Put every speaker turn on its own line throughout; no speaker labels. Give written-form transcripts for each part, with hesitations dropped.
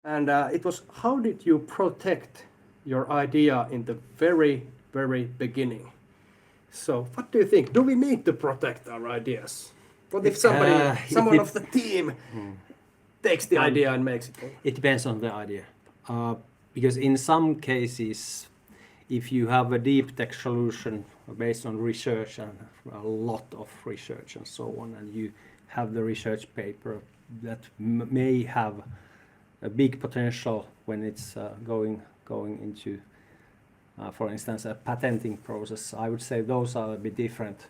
And it was, how did you protect your idea in the very, very beginning? So, what do you think? Do we need to protect our ideas? What if someone of the team takes the idea and makes it?
It depends on the idea. Because in some cases, if you have a deep tech solution based on research and a lot of research and so on, and you have the research paper that may have a big potential when it's going into, for instance, a patenting process, I would say those are a bit different.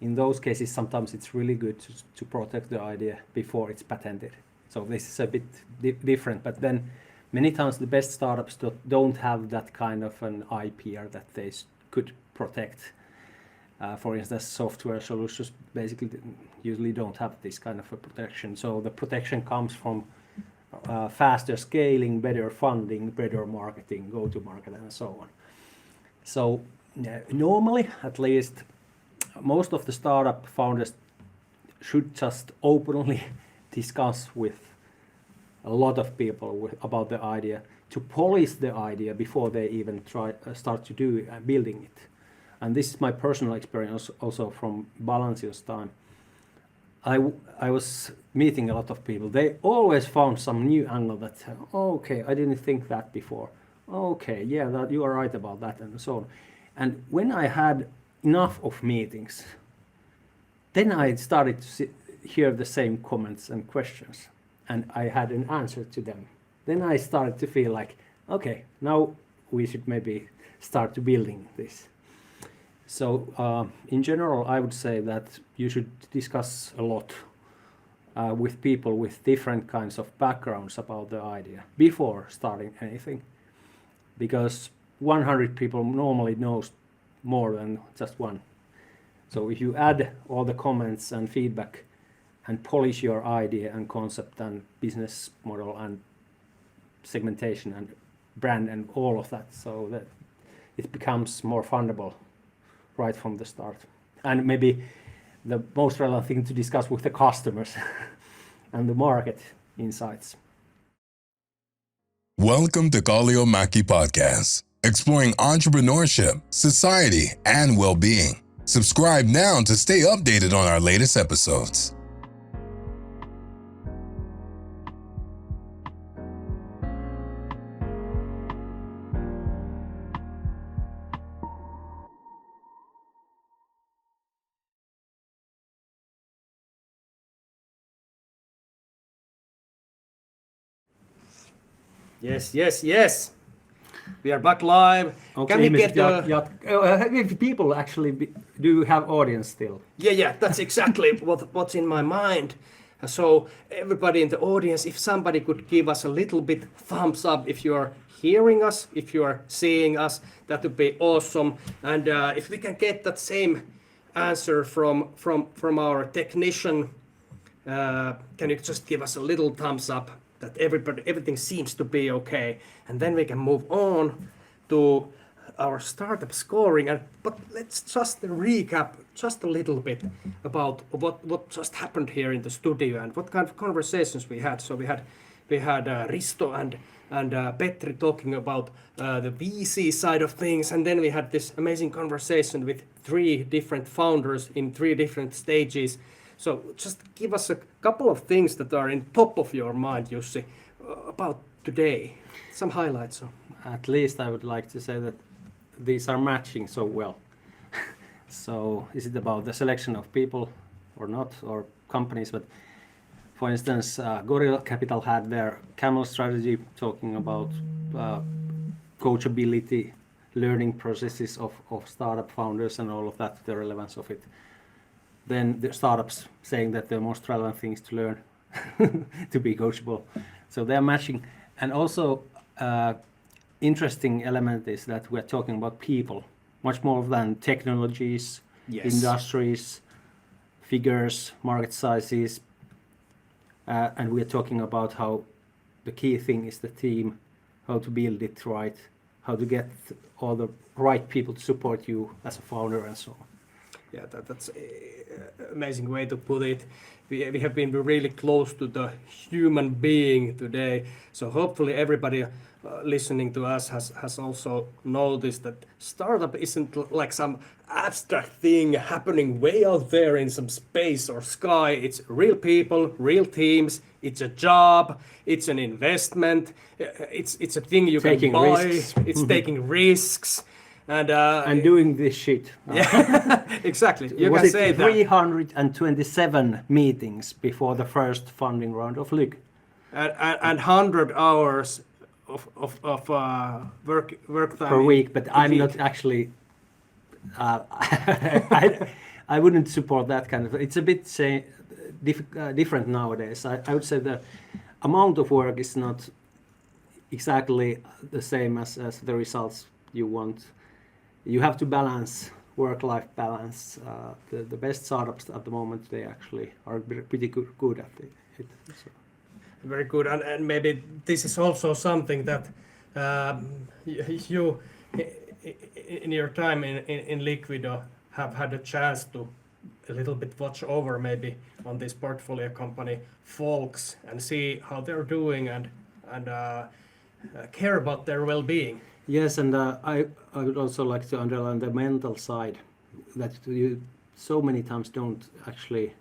In those cases, sometimes it's really good to protect the idea before it's patented. So this is a bit different, but then many times the best startups don't have that kind of an IPR that they could protect. For instance, software solutions basically usually don't have this kind of a protection. So the protection comes from faster scaling, better funding, better marketing, go-to-market, and so on. So normally, at least, most of the startup founders should just openly discuss with a lot of people about the idea, to polish the idea before they even start to do building it. And this is my personal experience also from Balance's time. I was meeting a lot of people. They always found some new angle that, oh, okay, I didn't think that before. Okay, yeah, you are right about that, and so on. And when I had enough of meetings, then I started to hear the same comments and questions, and I had an answer to them. Then I started to feel like, okay, now we should maybe start to building this. So in general, I would say that you should discuss a lot with people with different kinds of backgrounds about the idea before starting anything, because 100 people normally knows more than just one. So if you add all the comments and feedback and polish your idea and concept and business model and segmentation and brand and all of that, so that it becomes more fundable right from the start. And maybe the most relevant thing to discuss with the customers and the market insights.
Welcome to Kalliomäki Podcast, exploring entrepreneurship, society, and well-being. Subscribe now to stay updated on our latest episodes.
Yes. We are back live.
Okay,
Can we get
if people actually do have audience still?
Yeah, that's exactly what's in my mind. So everybody in the audience, if somebody could give us a little bit thumbs up if you're hearing us, if you're seeing us, that would be awesome. And if we can get that same answer from our technician, can you just give us a little thumbs up that everything seems to be okay, and then we can move on to our startup scoring. But let's just recap just a little bit about what just happened here in the studio and what kind of conversations we had. So we had Risto and Petri talking about the VC side of things, and then we had this amazing conversation with 3 different founders in 3 different stages. So just give us a couple of things that are in top of your mind, Jussi, about today. Some highlights.
At least I would like to say that these are matching so well. So is it about the selection of people or not, or companies? But for instance, Gorilla Capital had their camel strategy talking about coachability, learning processes of startup founders and all of that, the relevance of it. Then the startups saying that the most relevant things to learn to be coachable. So they're matching. And also interesting element is that we're talking about people much more than technologies, industries, figures, market sizes. And we're talking about how the key thing is the team, how to build it right, how to get all the right people to support you as a founder and so on.
Yeah, that's amazing way to put it. We have been really close to the human being today. So hopefully everybody listening to us has also noticed that startup isn't like some abstract thing happening way out there in some space or sky. It's real people, real teams. It's a job. It's an investment. It's a thing you
Taking
can buy.
risks.
It's taking risks.
And doing this shit.
Yeah, exactly. You
Was
can
it
say that.
327 meetings before the first funding round of Lyg?
And 100 hours of work time
Per week, but
a
I'm
week.
not actually. I wouldn't support that kind of. It's a bit different nowadays. I would say the amount of work is not exactly the same as the results you want. You have to balance work-life balance. The best startups at the moment, they actually are pretty good at it. So.
Very good, and maybe this is also something that you, in your time in Liquido, have had a chance to a little bit watch over maybe on this portfolio company folks and see how they're doing and care about their well-being.
Yes, and I would also like to underline the mental side that you so many times don't actually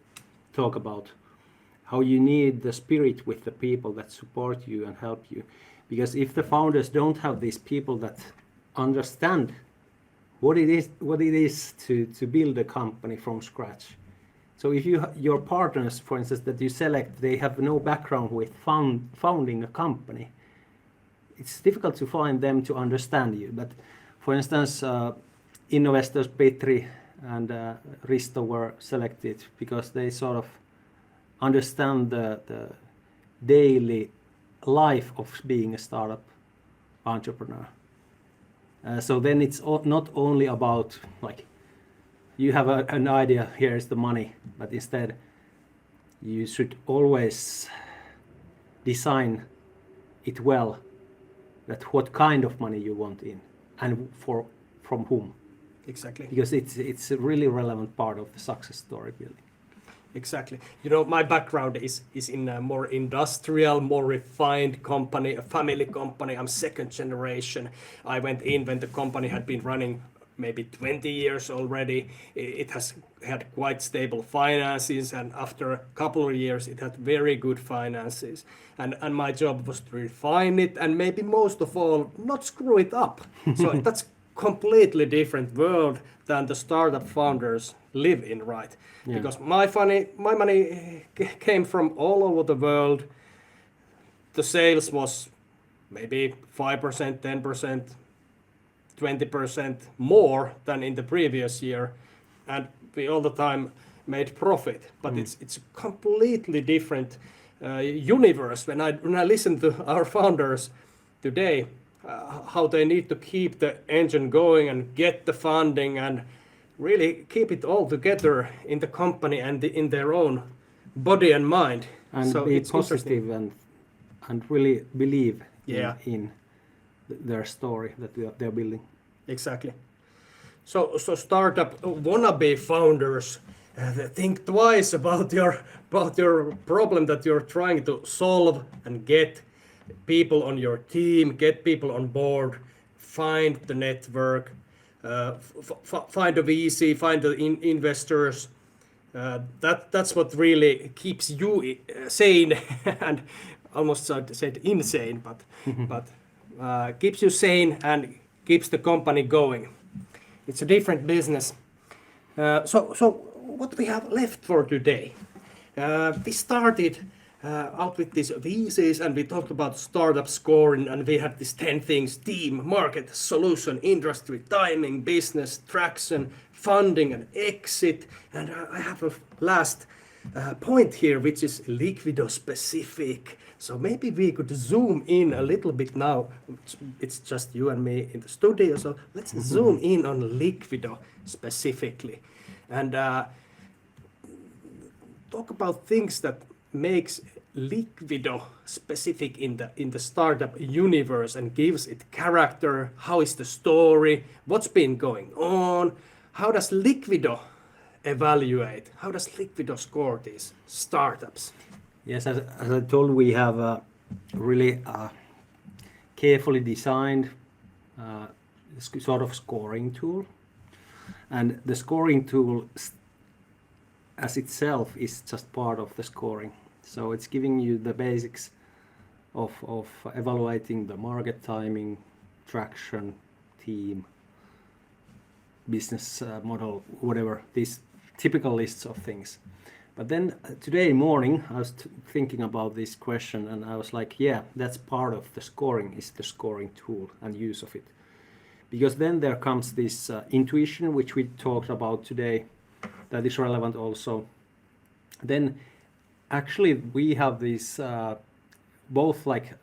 talk about. How you need the spirit with the people that support you and help you. Because if the founders don't have these people that understand what it is to build a company from scratch. So if your partners, for instance, that you select, they have no background with founding a company, it's difficult to find them to understand you. But for instance, Innovestors Petri and Risto were selected because they sort of understand the daily life of being a startup entrepreneur. So then it's not only about like you have an idea, here's the money, but instead you should always design it well, that what kind of money you want in and from whom.
Exactly.
Because it's a really relevant part of the success story building.
Exactly. You know, my background is in a more industrial, more refined company, a family company. I'm second generation. I went in when the company had been running maybe 20 years already. It has had quite stable finances, and after a couple of years, it had very good finances. And my job was to refine it, and maybe most of all, not screw it up. So that's completely different world than the startup founders live in, right? Yeah. Because my money came from all over the world. The sales was maybe 5%, 10%, 20% more than in the previous year, and we all the time made profit. But it's a completely different universe. When I listen to our founders today, how they need to keep the engine going and get the funding and really keep it all together in the company and in their own body and mind.
And
so
be
it's
positive and really believe in their story that they're building.
Exactly. So startup wannabe founders, think twice about your problem that you're trying to solve and get people on your team, get people on board, find the network, find a VC, find the investors. That's what really keeps you sane and almost said insane, but keeps you sane and keeps the company going. It's a different business. So what we have left for today? We started out with these VCs and we talked about startup scoring, and we had these 10 things: team, market, solution, industry, timing, business, traction, funding and exit. And I have a last point here, which is Liquido specific. So maybe we could zoom in a little bit now. It's just you and me in the studio, so let's zoom in on Liquido specifically and talk about things that makes Liquido specific in the startup universe and gives it character. How is the story? What's been going on? How does Liquido evaluate? How does Liquido score these startups?
Yes, as I told, we have a really carefully designed sort of scoring tool. And the scoring tool as itself is just part of the scoring. So it's giving you the basics of evaluating the market timing, traction, team, business model, whatever, these typical lists of things. But then today morning I was thinking about this question, and I was like, yeah, that's part of the scoring, is the scoring tool and use of it. Because then there comes this intuition, which we talked about today, that is relevant also. Then actually we have this both, like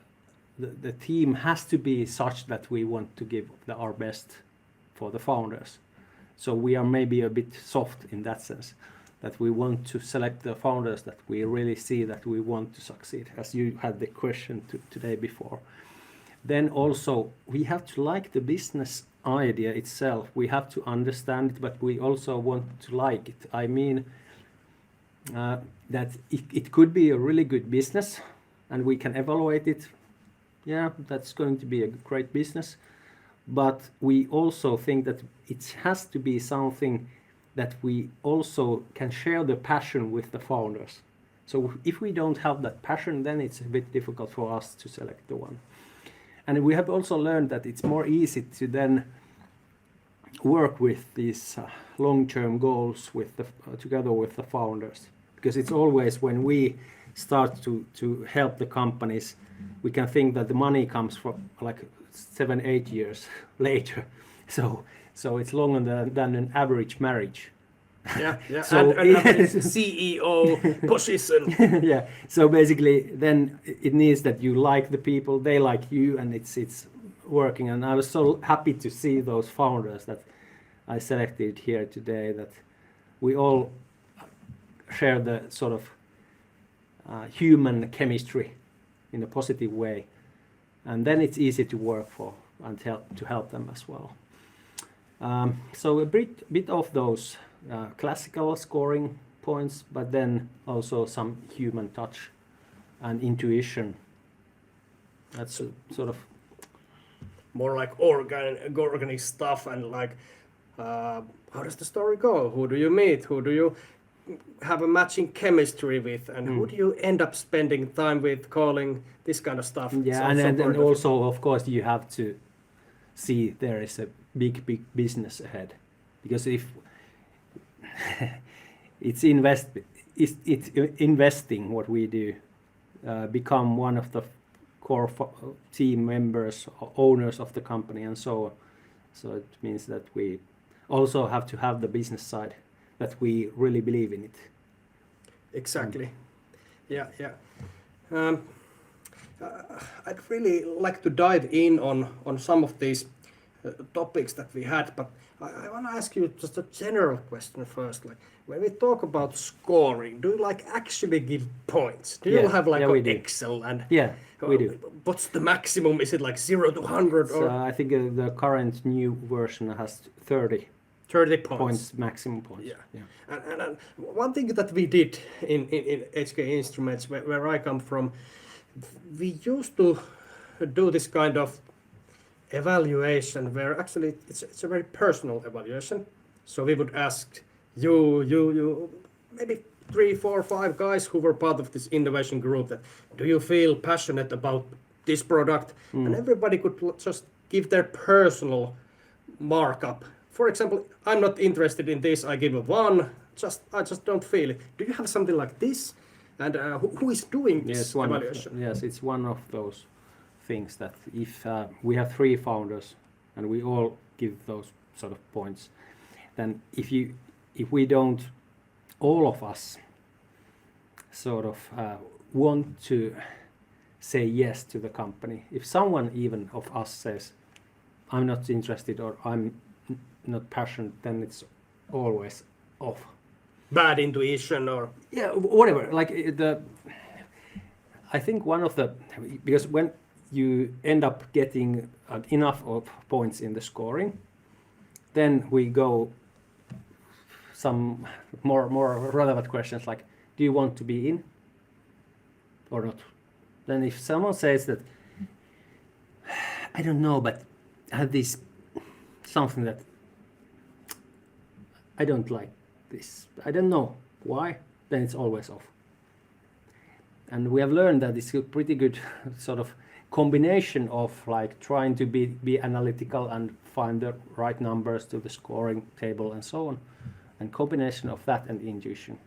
the team has to be such that we want to give our best for the founders. So we are maybe a bit soft in that sense, that we want to select the founders that we really see that we want to succeed, as you had the question today before. Then also we have to like the business idea itself. We have to understand it, but we also want to like it. I mean that it could be a really good business and we can evaluate it. Yeah, that's going to be a great business. But we also think that it has to be something that we also can share the passion with the founders. So if we don't have that passion, then it's a bit difficult for us to select the one. And we have also learned that it's more easy to then work with these long-term goals with together with the founders. Because it's always when we start to help the companies, we can think that the money comes from like 7-8 years later. So it's longer than an average marriage.
Yeah.
So
and CEO position.
Yeah. So basically, then it needs that you like the people, they like you, and it's working. And I was so happy to see those founders that I selected here today, that we all share the sort of human chemistry in a positive way, and then it's easy to work for and to help them as well. So a bit of those classical scoring points, but then also some human touch and intuition. That's sort of
more like organic stuff, and like how does the story go? Who do you meet? Who do you have a matching chemistry with, and who do you end up spending time with, calling, this kind of stuff.
Yeah, and also of course you have to see there is a big business ahead, because if it's investing what we do, become one of the core team members, owners of the company, and so on. So it means that we also have to have the business side, that we really believe in it.
Exactly. Yeah. I'd really like to dive in on some of these topics that we had, but I want to ask you just a general question first. Like, when we talk about scoring, do you like actually give points? Do you have like an Excel and
we do.
What's the maximum? Is it like 0 to 100? Or
I think the current new version has 30 points, maximum points.
Yeah. And one thing that we did in HK Instruments, where I come from, we used to do this kind of evaluation where actually it's a very personal evaluation. So we would ask you maybe 3, 4, 5 guys who were part of this innovation group, that do you feel passionate about this product? And everybody could just give their personal markup. For example, I'm not interested in this, I give a 1, I just don't feel it. Do you have something like this? And who is doing this evaluation?
Yes, it's one of those things that if we have 3 founders and we all give those sort of points, then if we don't, all of us sort of want to say yes to the company. If someone even of us says, I'm not interested or I'm not passionate, then it's always off.
Bad intuition or
whatever. Like I think one of the, because when you end up getting enough of points in the scoring, then we go some more relevant questions like, do you want to be in or not? Then if someone says that, I don't know, but I have this something that I don't like this, I don't know why, then it's always off. And we have learned that it's a pretty good sort of combination of like trying to be analytical and find the right numbers to the scoring table and so on, and combination of that and intuition.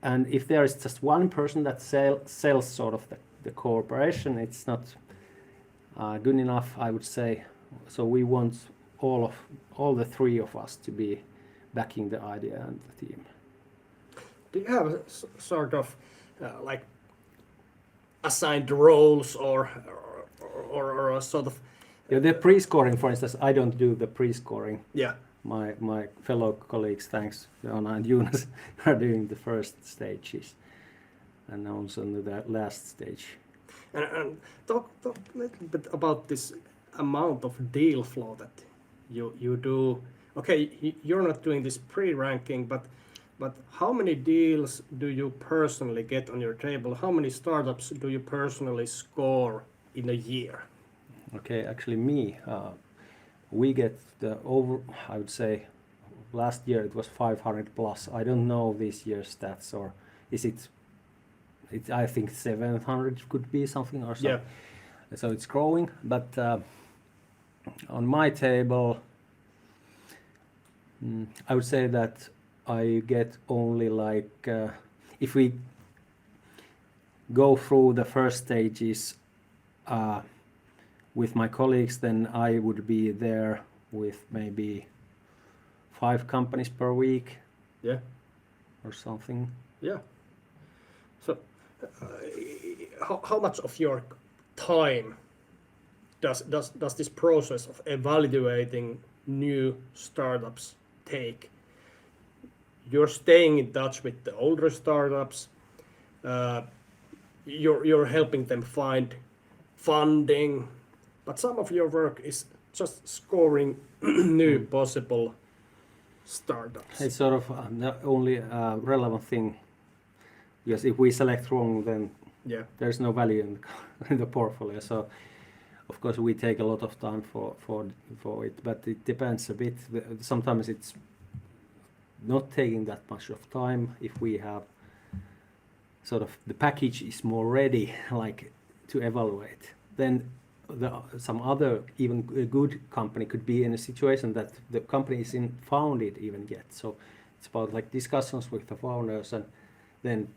And if there is just one person that sells sort of the cooperation, it's not good enough, I would say. So we want all the three of us to be backing the idea and the team.
Do you have sort of like assigned roles or a sort of
The pre-scoring, for instance, I don't do the pre-scoring.
yeah.
My fellow colleagues, thanks, Joona and Jonas, are doing the first stages, and also the last stage.
And talk a little bit about this amount of deal flow that you do. Okay, you're not doing this pre-ranking, but how many deals do you personally get on your table? How many startups do you personally score in a year?
Okay, actually we get I would say last year it was 500 plus. I don't know this year's stats, or is it I think 700 could be something or so.
Yeah.
So it's growing, but on my table, I would say that I get only like, if we go through the first stages with my colleagues, then I would be there with maybe 5 companies per week.
Yeah.
Or something.
Yeah. So how much of your time does this process of evaluating new startups take? You're staying in touch with the older startups. You're helping them find funding, but some of your work is just scoring new possible startups.
It's sort of the only relevant thing, because if we select wrong, then
Yeah.
there's no value in the portfolio. So of course we take a lot of time for it, but it depends a bit. Sometimes it's not taking that much of time if we have sort of the package is more ready, like to evaluate. Then some other even a good company could be in a situation that the company isn't founded even yet. So it's about like discussions with the founders and then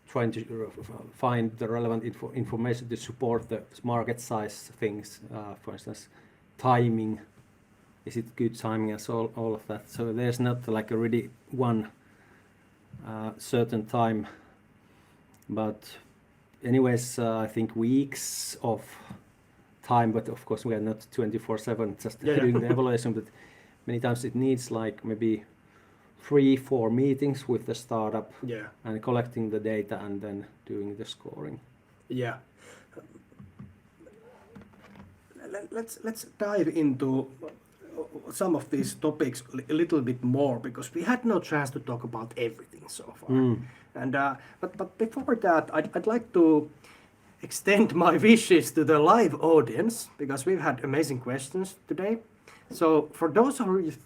trying to find the relevant information to support the market size things. For instance, timing. Is it good timing and so all of that. So there's not like a really one certain time. But anyways, I think weeks of time, but of course we are not 24/7 just doing the evaluation, but many times it needs like maybe 3-4 meetings with the startup.
Yeah.
And collecting the data and then doing the scoring.
Yeah. Let's dive into some of these topics a little bit more, because we had no chance to talk about everything so far. And but before that, I'd like to extend my wishes to the live audience, because we've had amazing questions today. So for those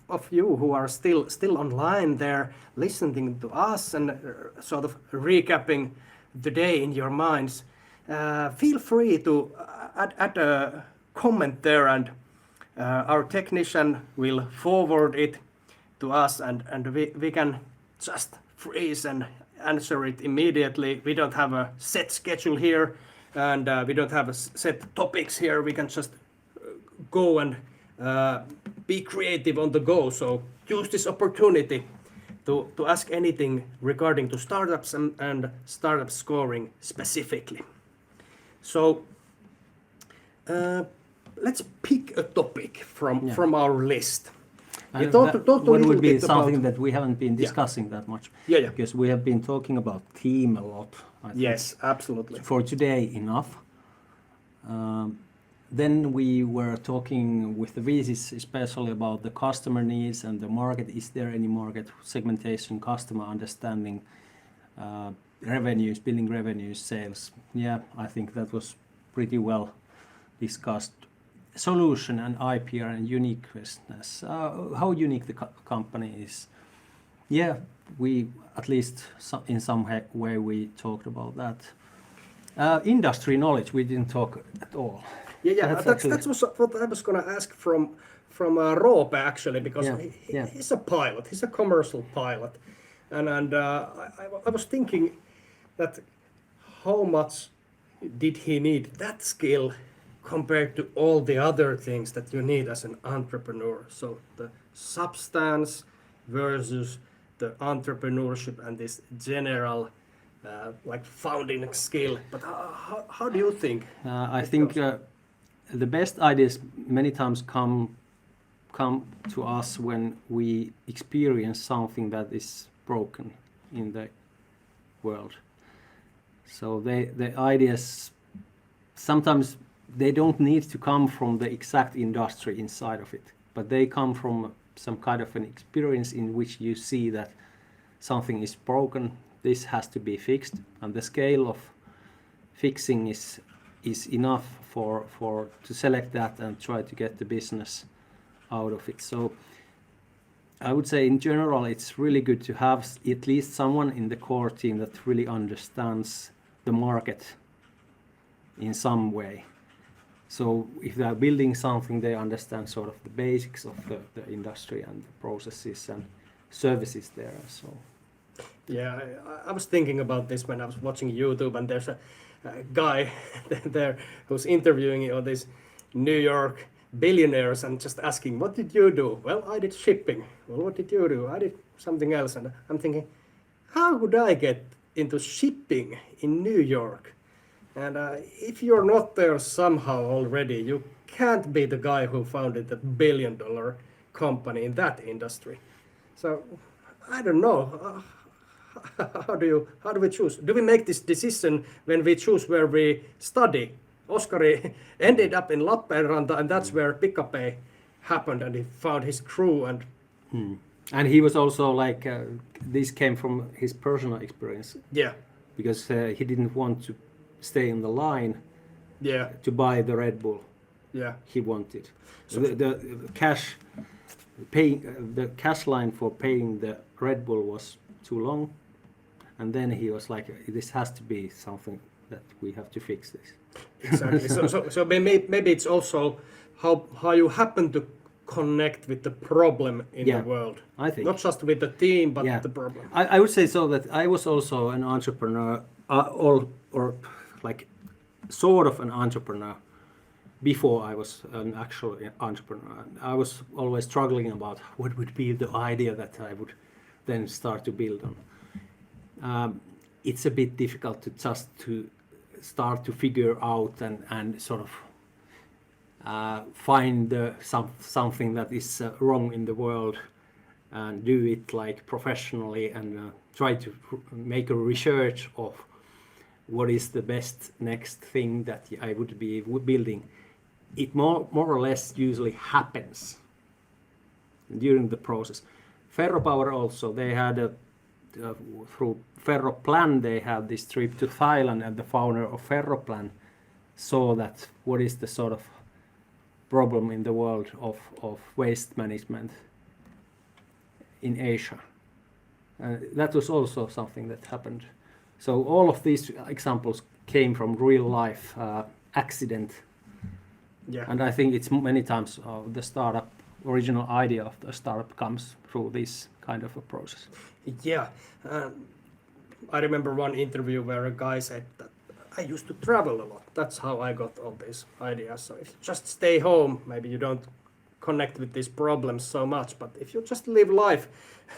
of you who are still online there, listening to us and sort of recapping the day in your minds, feel free to add a comment there, and our technician will forward it to us, and we can just freeze and answer it immediately. We don't have a set schedule here, and we don't have a set topics here. We can just go and be creative on the go. So use this opportunity to ask anything regarding to startups and startup scoring specifically. So let's pick a topic from our list.
What would be something that we haven't been discussing that much?
Yeah.
Because we have been talking about team a lot. I think.
Yes, absolutely.
For today, enough. then we were talking with the VCs especially about the customer needs and the market. Is there any market segmentation, customer understanding, revenues, building revenues, sales? Yeah, I think that was pretty well discussed. Solution and IPR and uniqueness. How unique the company is. Yeah, we at least in some way we talked about that. Industry knowledge we didn't talk at all.
Yeah. That's what I was gonna ask from Roope actually, because he's a pilot. He's a commercial pilot, and I was thinking that how much did he need that skill compared to all the other things that you need as an entrepreneur. So the substance versus the entrepreneurship and this general like founding skill. But how do you think?
I think the best ideas many times come to us when we experience something that is broken in the world. So the ideas sometimes they don't need to come from the exact industry inside of it, but they come from some kind of an experience in which you see that something is broken, this has to be fixed, and the scale of fixing is enough for to select that and try to get the business out of it. So I would say in general it's really good to have at least someone in the core team that really understands the market in some way. So if they are building something, they understand sort of the basics of the industry and the processes and services there. So
yeah, I was thinking about this when I was watching YouTube, and there's a guy there who's interviewing all these New York billionaires and just asking, what did you do? Well, I did shipping. Well, what did you do? I did something else. And I'm thinking, how would I get into shipping in New York? And if you're not there somehow already, you can't be the guy who founded the $1 billion company in that industry. So I don't know. How do we choose? Do we make this decision when we choose where we study? Oskari ended up in Lappeenranta, and that's where Pickup happened, and he found his crew.
And he was also like, this came from his personal experience.
Yeah.
Because he didn't want to stay in the line
yeah.
to buy the Red Bull he wanted. So the cash line for paying the Red Bull was too long, and then he was like, this has to be something that we have to fix this.
Exactly. so maybe it's also how you happen to connect with the problem in the world.
I think
not just with the team, but the problem.
I would say so that I was also an entrepreneur, or like sort of an entrepreneur before I was an actual entrepreneur. I was always struggling about what would be the idea that I would then start to build on. It's a bit difficult to just to start to figure out and sort of find something that is wrong in the world and do it like professionally and try to make a research of what is the best next thing that I would be building. It more or less usually happens during the process. Ferropower also, they had through Ferroplan, they had this trip to Thailand, and the founder of Ferroplan saw that what is the sort of problem in the world of waste management in Asia. That was also something that happened. So all of these examples came from real life accident.
Yeah.
And I think it's many times the startup, original idea of the startup comes through this kind of a process.
Yeah. I remember one interview where a guy said that I used to travel a lot. That's how I got all these ideas. So if you just stay home, maybe you don't connect with these problems so much. But if you just live life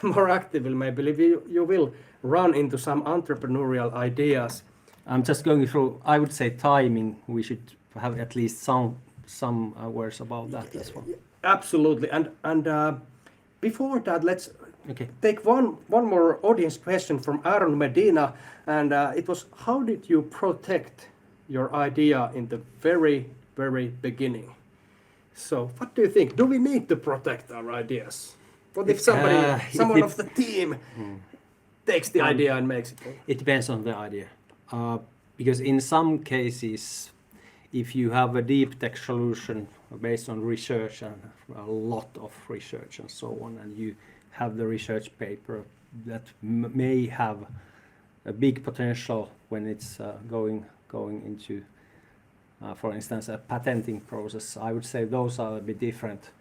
more actively, maybe you will run into some entrepreneurial ideas.
I'm just going through, I would say timing. We should have at least some words about that as well.
Absolutely. And before that, let's take one more audience question from Aaron Medina. And it was, how did you protect your idea in the very very beginning. So what do you think? Do we need to protect our ideas? What if someone of the team takes the idea and makes it?
It depends on the idea. Because in some cases, if you have a deep tech solution based on research and a lot of research and so on, and you have the research paper that may have a big potential when it's going into, for instance, a patenting process, I would say those are a bit different.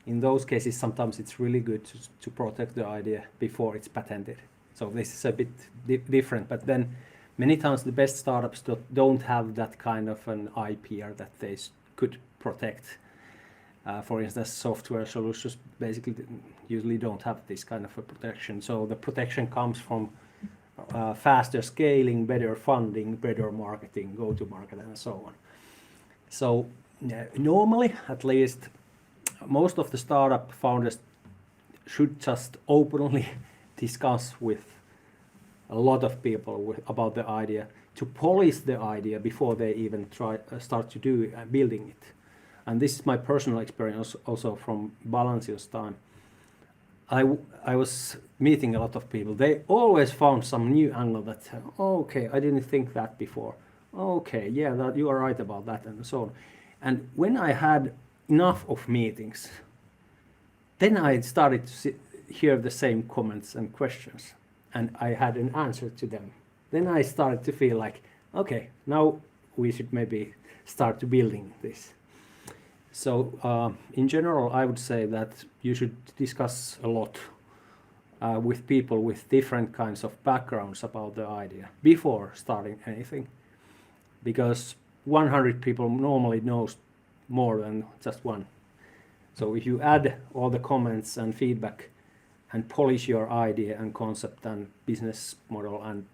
In those cases, sometimes it's really good to protect the idea before it's patented. So this is a bit different, but then many times the best startups don't have that kind of an IP that they could protect. For instance, software solutions basically usually don't have this kind of a protection. So the protection comes from faster scaling, better funding, better marketing, go-to-market, and so on. So normally, at least, most of the startup founders should just openly discuss with a lot of people about the idea, to polish the idea before they even start to do building it. And this is my personal experience also from Balance's time. I was meeting a lot of people. They always found some new angle that, okay, I didn't think that before. Okay, yeah, that you are right about that, and so on. And when I had enough of meetings, then I started to hear the same comments and questions, and I had an answer to them. Then I started to feel like, okay, now we should maybe start to building this. So in general, I would say that you should discuss a lot with people with different kinds of backgrounds about the idea before starting anything, because 100 people normally knows more than just one. So if you add all the comments and feedback and polish your idea and concept and business model and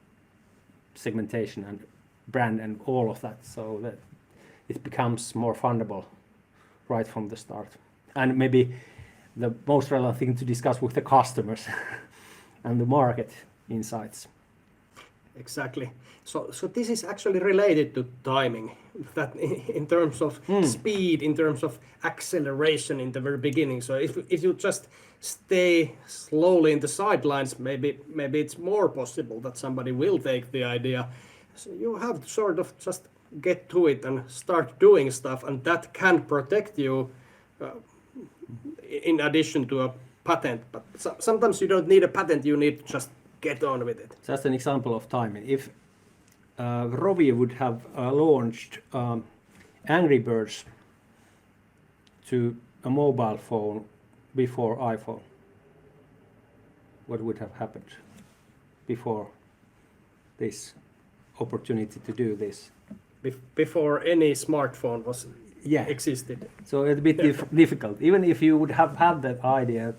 segmentation and brand and all of that, so that it becomes more fundable right from the start. And maybe the most relevant thing to discuss with the customers and the market insights.
Exactly. So this is actually related to timing, that in terms of speed, in terms of acceleration in the very beginning. So if you just stay slowly in the sidelines, maybe it's more possible that somebody will take the idea. So you have to sort of just get to it and start doing stuff, and that can protect you in addition to a patent. But sometimes you don't need a patent, you need to just get on with it.
Just an example of timing. If Rovi would have launched Angry Birds to a mobile phone before iPhone, what would have happened before this opportunity to do this?
Before any smartphone was existed.
So it's a bit difficult, even if you would have had that idea.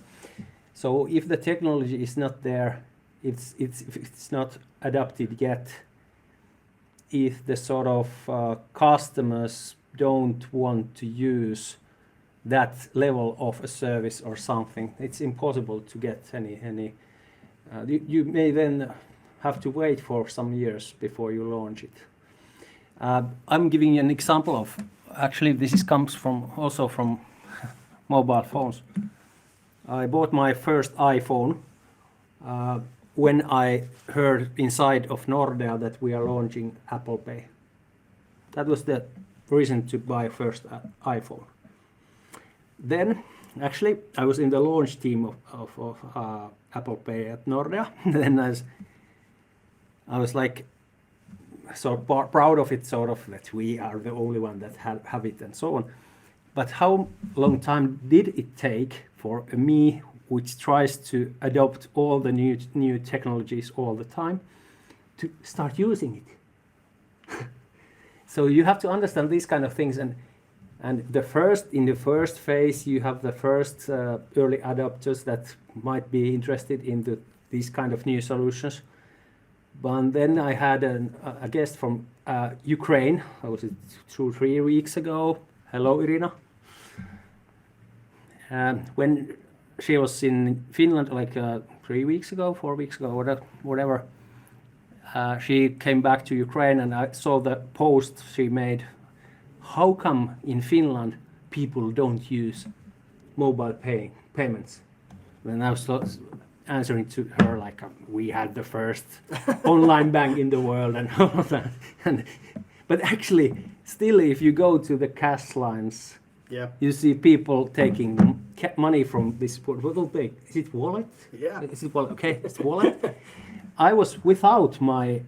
So if the technology is not there, it's not adapted yet, if the sort of customers don't want to use that level of a service or something, it's impossible to get any you may then have to wait for some years before you launch it. I'm giving you an example of, actually this comes from also from mobile phones. I bought my first iPhone when I heard inside of Nordea that we are launching Apple Pay. That was the reason to buy first iPhone. Then actually I was in the launch team of Apple Pay at Nordea. Then I was like so proud of it, sort of, that we are the only one that have it and so on. But how long time did it take for me, which tries to adopt all the new technologies all the time, to start using it? So you have to understand these kind of things, and in the first phase you have the first early adopters that might be interested in these kind of new solutions. But then I had a guest from Ukraine. Was it 2-3 weeks ago? Hello, Irina. When she was in Finland, like 3 weeks ago, 4 weeks ago, whatever, she came back to Ukraine, and I saw the post she made, how come in Finland people don't use mobile payments? And I was answering to her like we had the first online bank in the world and all of that. But actually, still, if you go to the cash lines,
Yeah.
you see people taking money from this. What will they? Is it wallet?
Yeah.
Is it wallet? Okay, it's wallet. I was without my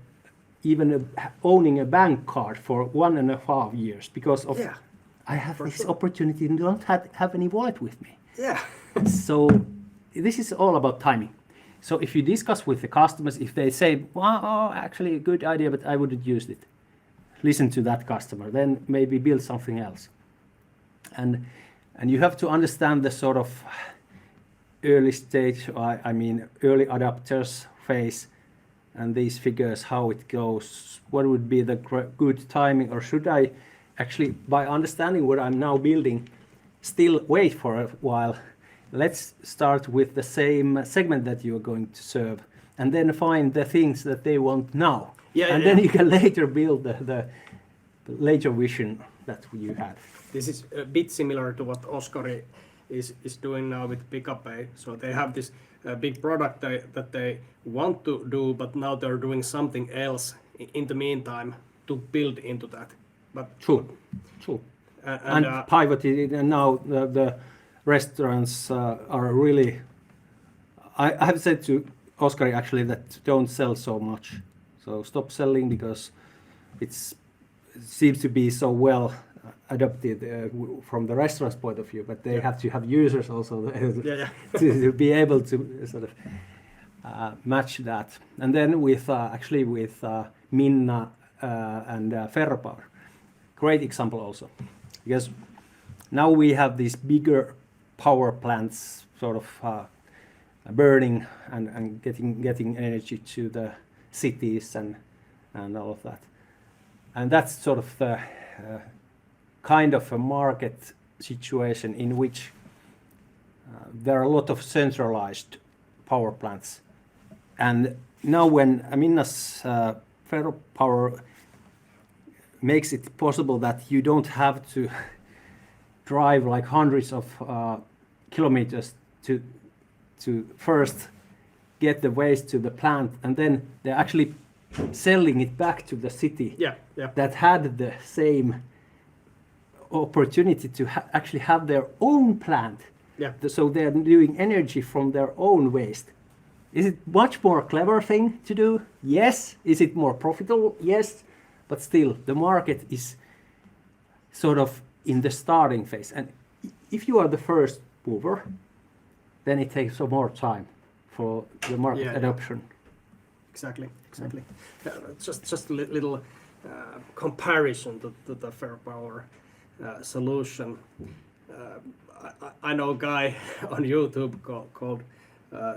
even owning a bank card for 1.5 years because of
Yeah.
I have this opportunity and don't have any wallet with me.
Yeah.
So this is all about timing. So if you discuss with the customers, if they say, well, oh, actually a good idea, but I wouldn't use it, listen to that customer, then maybe build something else. And you have to understand the sort of early stage, I mean early adopters phase, and these figures, how it goes, what would be the good timing, or should I actually, by understanding what I'm now building, still wait for a while? Let's start with the same segment that you're going to serve, and then find the things that they want now.
Yeah,
and
yeah.
then you can later build the later vision that you had.
This is a bit similar to what Oskari is doing now with Picapay. So they have this big product that they want to do, but now they're doing something else in the meantime to build into that. But
True. And
and
pivoted, and now the restaurants are really. I have said to Oskari actually that don't sell so much, so stop selling because it seems to be so well adopted from the restaurant's point of view, but they have to have users also to be able to sort of match that. And then with Minna and Ferropower, great example also, because now we have these bigger power plants sort of burning and getting energy to the cities and all of that. And that's sort of the kind of a market situation in which there are a lot of centralized power plants. And now when Minna's Ferropower makes it possible that you don't have to drive like hundreds of kilometers to first get the waste to the plant, and then they're actually selling it back to the city that had the same opportunity to actually have their own plant. So they're doing energy from their own waste. Is it much more clever thing to do? Yes. Is it more profitable? Yes. But still, the market is sort of in the starting phase. And if you are the first mover, then it takes some more time for the market adoption.
Exactly. Just a little comparison to the Ferropower solution. I know a guy on YouTube called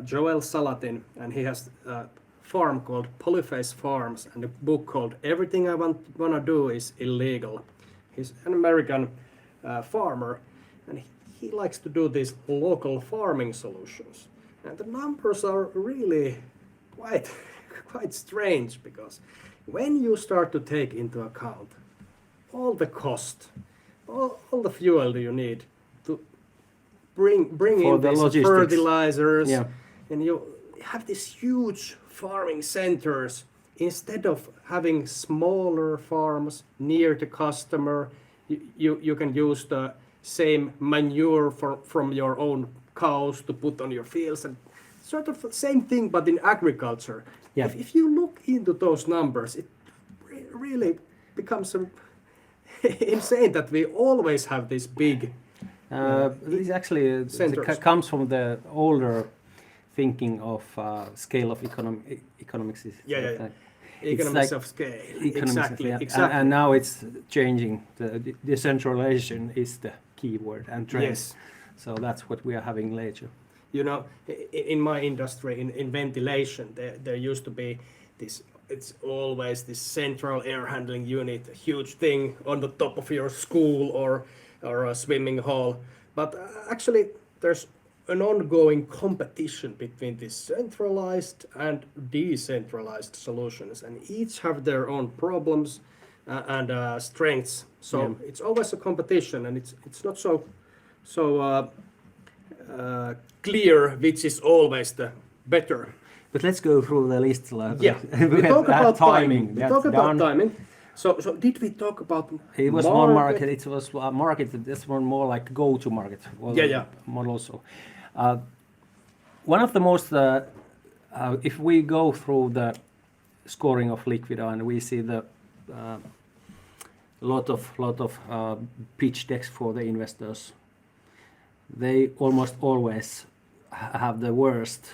Joel Salatin, and he has a farm called Polyface Farms and a book called Everything I Wanna Do Is Illegal. He's an American farmer, and he likes to do these local farming solutions. And the numbers are really quite strange, because when you start to take into account all the cost, all the fuel you need to bring
For
in
the
these
logistics.
fertilizers, and you have these huge farming centers, instead of having smaller farms near the customer, you can use the same manure from your own cows to put on your fields, and sort of the same thing but in agriculture. If you look into those numbers, it really becomes insane that we always have this big
This actually comes from the older thinking of scale of economics.
Economics of scale. Exactly.
And now it's changing. The decentralization is the key word and trend.
Yes.
So that's what we are having later.
You know, in my industry, in ventilation, there used to be this. It's always this central air handling unit, a huge thing on the top of your school or a swimming hall. But actually, there's an ongoing competition between these centralized and decentralized solutions, and each have their own problems. and strengths. So it's always a competition, and it's not so clear which is always the better.
But let's go through the list.
Yeah, we talk about timing. We talk about timing. So did we talk about
it was more market. It was market. This one more like go-to market. Model also. One of the most, if we go through the scoring of Liquido and we see the lot of pitch decks for the investors, they almost always have the worst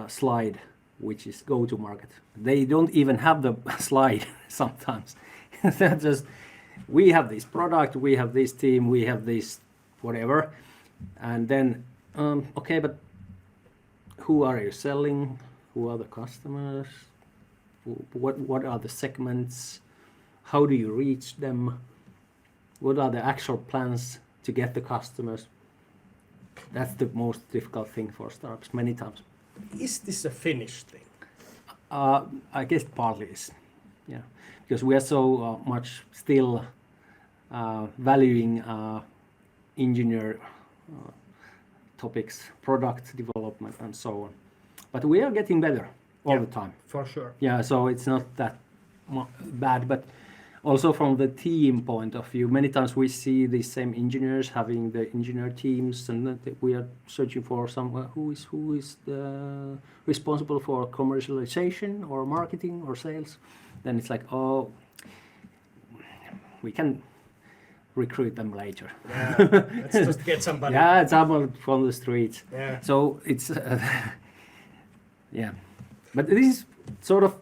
slide, which is go-to market. They don't even have the slide sometimes. They're just, we have this product, we have this team, we have this whatever, and then okay, but who are you selling? Who are the customers? What are the segments? How do you reach them? What are the actual plans to get the customers? That's the most difficult thing for startups many times.
Is this a Finnish thing?
I guess partly is, yeah, because we are so much still valuing engineer topics, product development, and so on. But we are getting better all the time.
For sure.
Yeah, so it's not that bad, but also from the team point of view, many times we see the same engineers having the engineer teams, and we are searching for someone who is the responsible for commercialization or marketing or sales. Then it's like, oh, we can recruit them later.
Yeah, let's just get somebody.
Yeah, someone from the streets.
Yeah.
So it's yeah, but this is sort of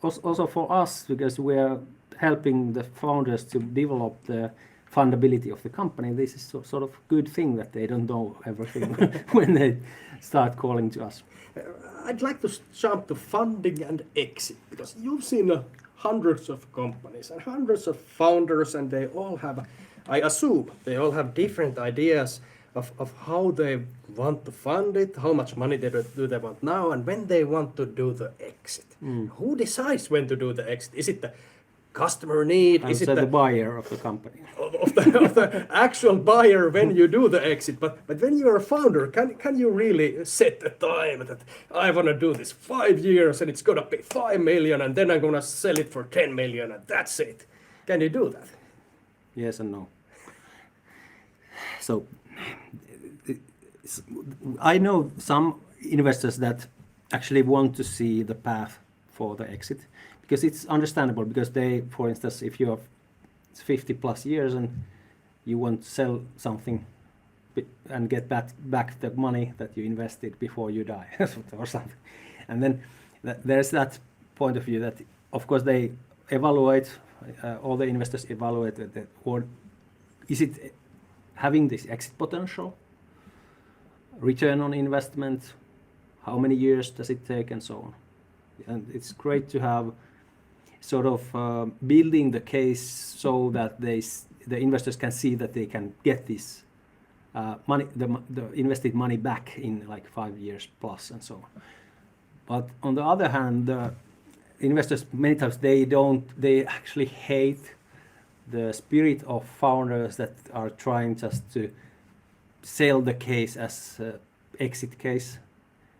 also for us because we are helping the founders to develop the fundability of the company. This is sort of good thing that they don't know everything when they start calling to us.
I'd like to jump to funding and exit, because you've seen hundreds of companies and hundreds of founders, and they all have, I assume, they all have different ideas of how they want to fund it, how much money do they want now, and when they want to do the exit. Who decides when to do the exit? Is it the customer need?
And
is
so
it
the buyer of the company?
Of the actual buyer when you do the exit? But when you're a founder, can you really set a time that I want to do this 5 years and it's gonna pay 5 million and then I'm gonna sell it for 10 million and that's it? Can you do that?
Yes and no. So I know some investors that actually want to see the path for the exit, because it's understandable, because they, for instance, if you have 50 plus years and you want to sell something and get back the money that you invested before you die or something. And then there's that point of view that, of course, they evaluate, all the investors evaluate that, or is it having this exit potential, return on investment, how many years does it take, and so on. And it's great to have sort of building the case so that the investors can see that they can get this money, the invested money back in like 5 years plus and so on. But on the other hand, the investors many times they actually hate the spirit of founders that are trying just to sell the case as an exit case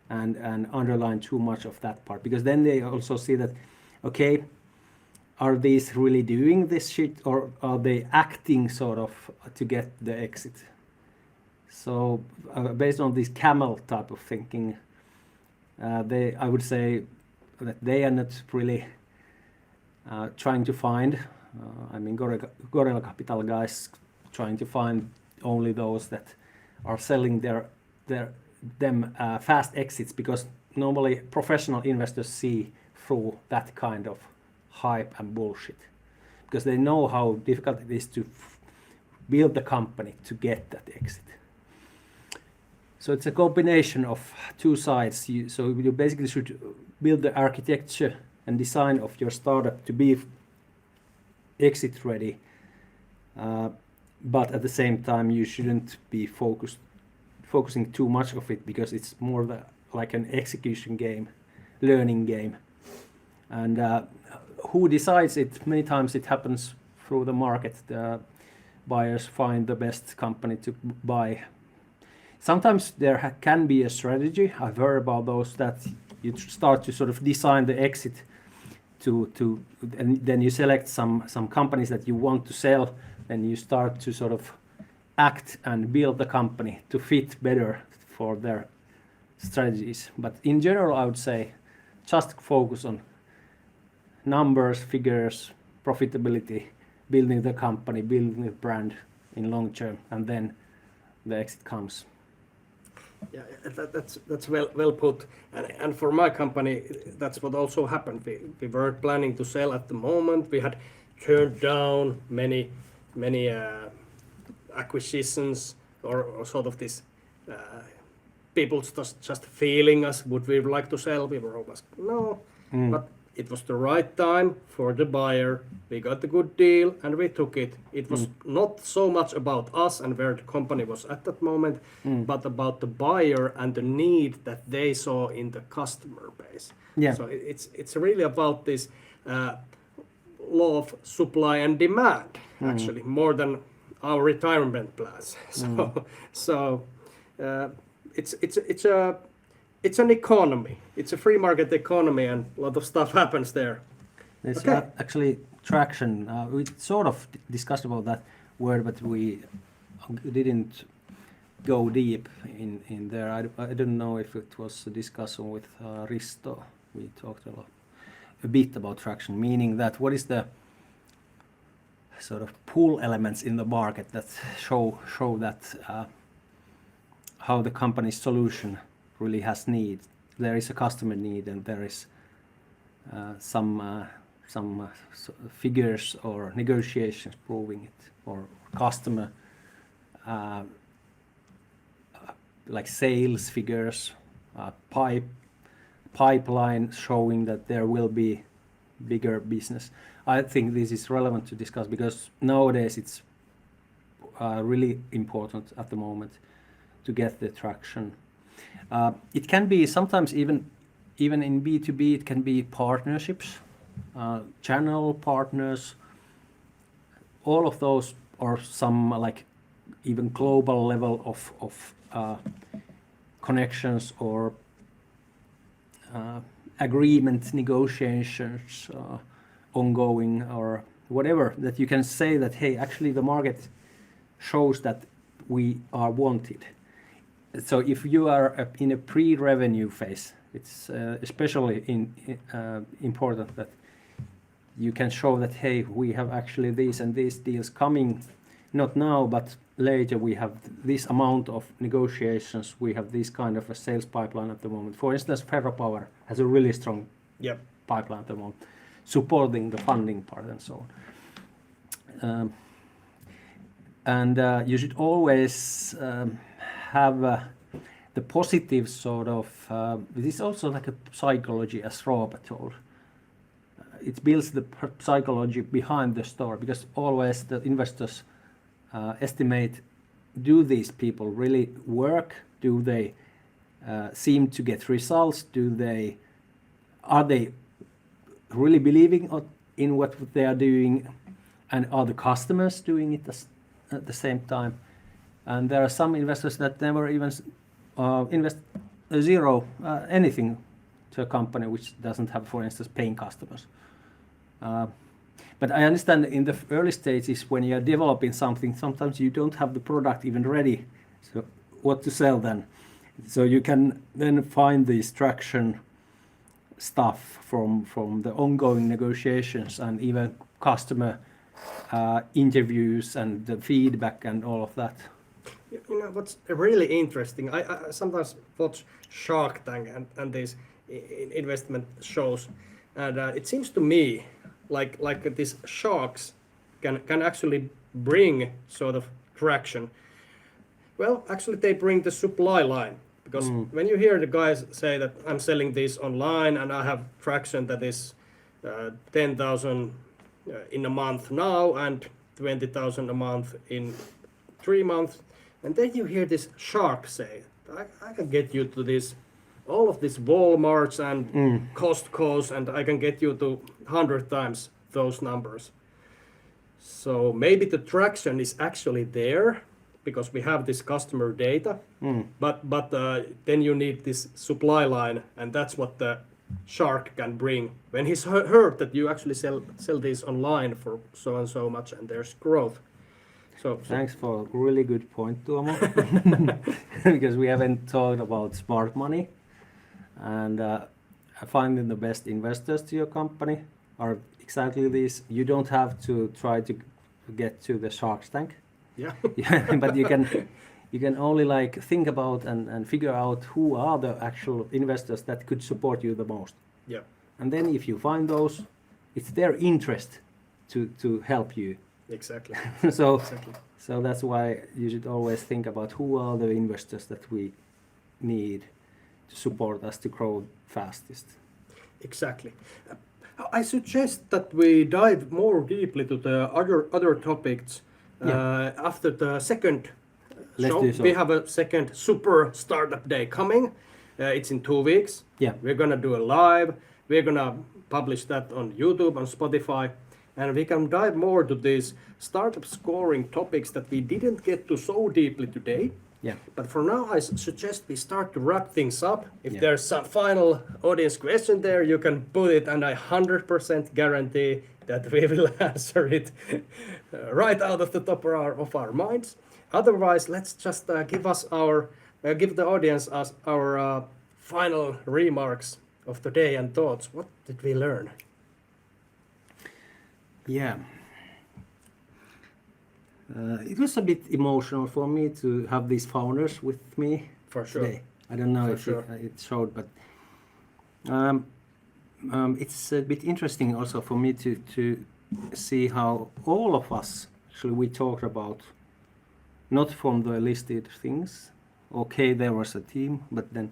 and underline too much of that part, because then they also see that, okay, are these really doing this shit, or are they acting sort of to get the exit? So based on this camel type of thinking, I would say that they are not really trying to find, I mean, Gorilla Capital guys trying to find only those that are selling them fast exits, because normally professional investors see through that kind of hype and bullshit, because they know how difficult it is to build the company to get that exit. So it's a combination of two sides. So you basically should build the architecture and design of your startup to be exit ready, but at the same time you shouldn't be focusing too much of it, because it's more like an execution game, learning game. And who decides it? Many times it happens through the market. The buyers find the best company to buy. Sometimes there can be a strategy. I've heard about those that you start to sort of design the exit and then you select some companies that you want to sell, and you start to sort of act and build the company to fit better for their strategies. But in general, I would say just focus on numbers, figures, profitability, building the company, building the brand in long term, and then the exit comes.
Yeah, that's well put. And for my company, that's what also happened. We weren't planning to sell at the moment. We had turned down many acquisitions or sort of this people just feeling us. Would we like to sell? We were always no, but it was the right time for the buyer. We got a good deal and we took it. It was not so much about us and where the company was at that moment, but about the buyer and the need that they saw in the customer base.
Yeah.
So it's really about this law of supply and demand, actually, more than our retirement plans. So it's an economy. It's a free market economy, and a lot of stuff happens there.
There's
Okay.
actually traction. We sort of discussed about that word, but we didn't go deep in there. I don't know if it was a discussion with Risto. We talked a bit about traction, meaning that what is the sort of pull elements in the market that show that how the company's solution really has need. There is a customer need, and there is some figures or negotiations proving it, or customer like sales figures, pipeline showing that there will be bigger business. I think this is relevant to discuss because nowadays it's really important at the moment to get the traction. It can be sometimes even in B2B, it can be partnerships, channel partners, all of those, or some like even global level of connections or agreement negotiations ongoing, or whatever, that you can say that, hey, actually the market shows that we are wanted. So if you are in a pre-revenue phase, it's especially important that you can show that, hey, we have actually these and these deals coming, not now, but later. We have this amount of negotiations. We have this kind of a sales pipeline at the moment. For instance, Ferropower has a really strong pipeline at the moment, supporting the funding part and so on. And you should always have the positive sort of, this is also like a psychology, as Robert told. It builds the psychology behind the story, because always the investors estimate, do these people really work? Do they seem to get results? Are they really believing in what they are doing? And are the customers doing it at the same time? And there are some investors that never even invest anything to a company which doesn't have, for instance, paying customers. But I understand in the early stages, when you are developing something, sometimes you don't have the product even ready. So what to sell then? So you can then find this traction stuff from the ongoing negotiations and even customer interviews and the feedback and all of that.
You know what's really interesting? I sometimes watch Shark Tank and these investment shows, and it seems to me like these sharks can actually bring sort of traction. Well, actually, they bring the supply line, because when you hear the guys say that I'm selling this online and I have traction that is 10,000 in a month now and 20,000 a month in 3 months, and then you hear this shark say, I can get you to this all of these Walmarts and Costco's, and I can get you to 100 times those numbers. So maybe the traction is actually there because we have this customer data, but then you need this supply line, and that's what the shark can bring. When he's heard that you actually sell these online for so and so much, and there's growth. So
Thanks for a really good point, Tuomo. Because we haven't talked about smart money, and finding the best investors to your company are exactly these. You don't have to try to get to the Shark Tank.
yeah,
But you can only like think about and figure out who are the actual investors that could support you the most.
yeah,
And then if you find those, it's their interest to help you.
exactly.
So
Exactly.
so that's why you should always think about who are the investors that we need to support us to grow fastest.
Exactly. I suggest that we dive more deeply to the other topics after the second
Let's
show.
do so.
We have a second super startup day coming. It's in 2 weeks.
Yeah.
We're gonna do a live. We're gonna publish that on YouTube, on Spotify, and we can dive more to these startup scoring topics that we didn't get to so deeply today.
Yeah.
But for now, I suggest we start to wrap things up. If
Yeah.
there's some final audience question there, you can put it, and I 100% guarantee that we will answer it right out of the top of our minds. Otherwise, let's just give the audience our final remarks of the day and thoughts. What did we learn?
Yeah. It was a bit emotional for me to have these founders with me
For sure.
today. I don't know
For
if
sure.
it showed, but it's a bit interesting also for me to see how all of us, actually we talked about, not from the listed things, okay, there was a team, but then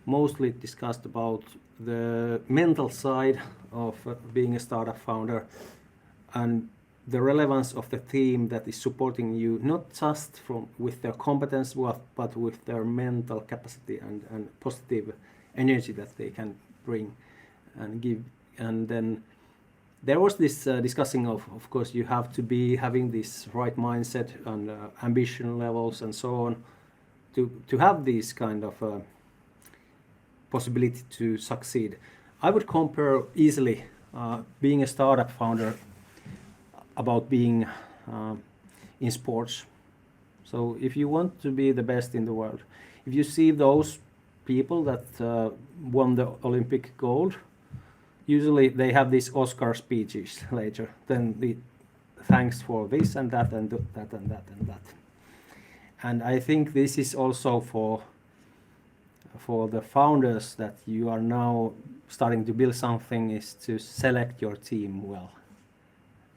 mostly discussed about the mental side of being a startup founder and the relevance of the team that is supporting you, not just with their competence, but with their mental capacity and positive energy that they can bring and give. And then there was this discussing of course, you have to be having this right mindset and ambition levels and so on to have these kind of possibility to succeed. I would compare easily being a startup founder about being in sports. So if you want to be the best in the world, if you see those people that won the Olympic gold, usually they have these Oscar speeches later. Then the thanks for this and that and that and that and that. And I think this is also for the founders that you are now starting to build something, is to select your team well.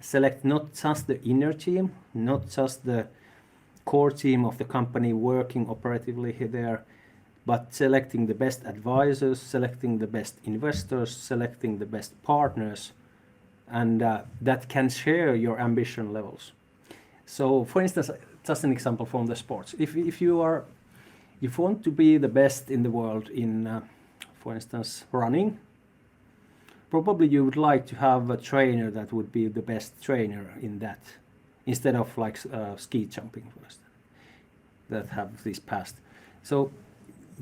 Select not just the inner team, not just the core team of the company working operatively there, but selecting the best advisors, selecting the best investors, selecting the best partners, and that can share your ambition levels. So, for instance, just an example from the sports. If you want to be the best in the world in, for instance, running, probably you would like to have a trainer that would be the best trainer in that, instead of like ski jumping, for instance, that have this past. So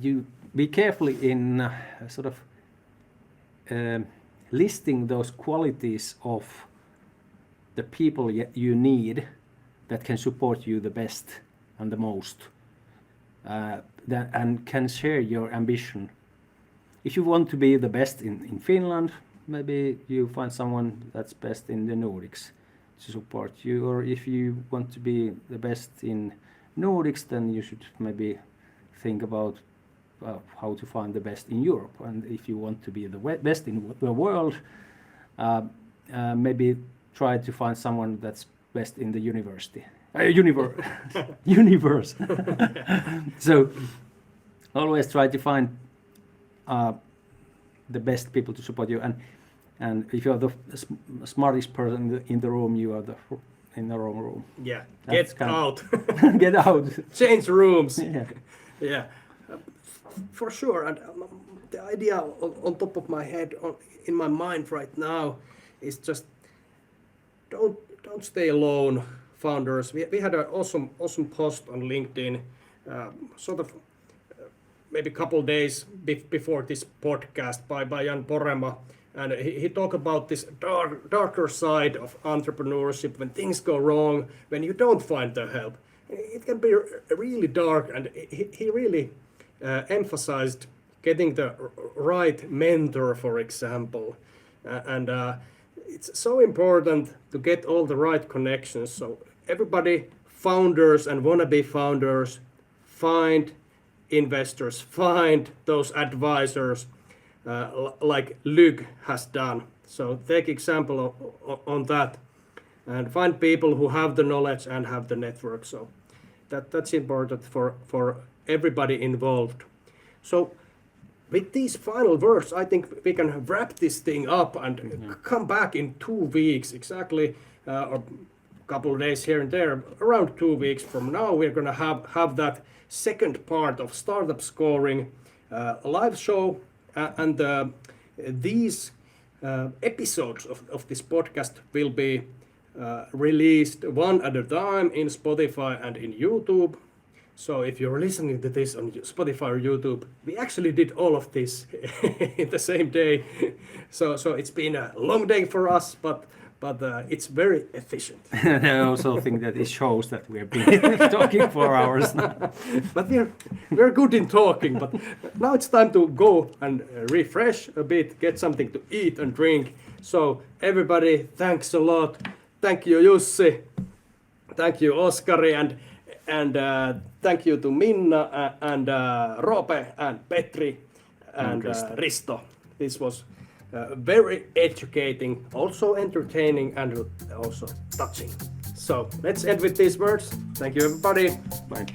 you be careful in sort of listing those qualities of the people you need that can support you the best and the most, and can share your ambition. If you want to be the best in Finland, maybe you find someone that's best in the Nordics to support you, or if you want to be the best in Nordics, then you should maybe think about how to find the best in Europe. And if you want to be the best in the world, maybe try to find someone that's best in the university. Universe. So always try to find the best people to support you, and if you're the smartest person in the room, you are in the wrong room.
Yeah,
That's
get out.
Get out.
Change rooms.
Yeah.
Yeah. for sure. And the idea on top of my head, in my mind right now, is just don't stay alone, founders. We had an awesome post on LinkedIn, sort of maybe a couple days before this podcast by Jan Porema, and he talked about this darker side of entrepreneurship when things go wrong, when you don't find the help. It can be really dark, and he really emphasized getting the right mentor, for example, and it's so important to get all the right connections. So everybody, founders and wannabe founders, find investors, find those advisors like Lug has done. So take example on that, and find people who have the knowledge and have the network. So that's important for everybody involved. So with these final words, I think we can wrap this thing up and come back in 2 weeks exactly, or a couple of days here and there. Around 2 weeks from now, we're going to have that second part of Startup Scoring live show, and these episodes of this podcast will be released one at a time in Spotify and in YouTube. So if you're listening to this on Spotify or YouTube, we actually did all of this in the same day. So it's been a long day for us, but it's very efficient.
I also think that it shows that we've been talking for hours now.
But we're good in talking. But now it's time to go and refresh a bit, get something to eat and drink. So everybody, thanks a lot. Thank you, Jussi. Thank you, Oskari, and thank you to Minna and Roope and Petri and Risto. This was very educating, also entertaining, and also touching. So let's end with these words. Thank you, everybody.
Bye.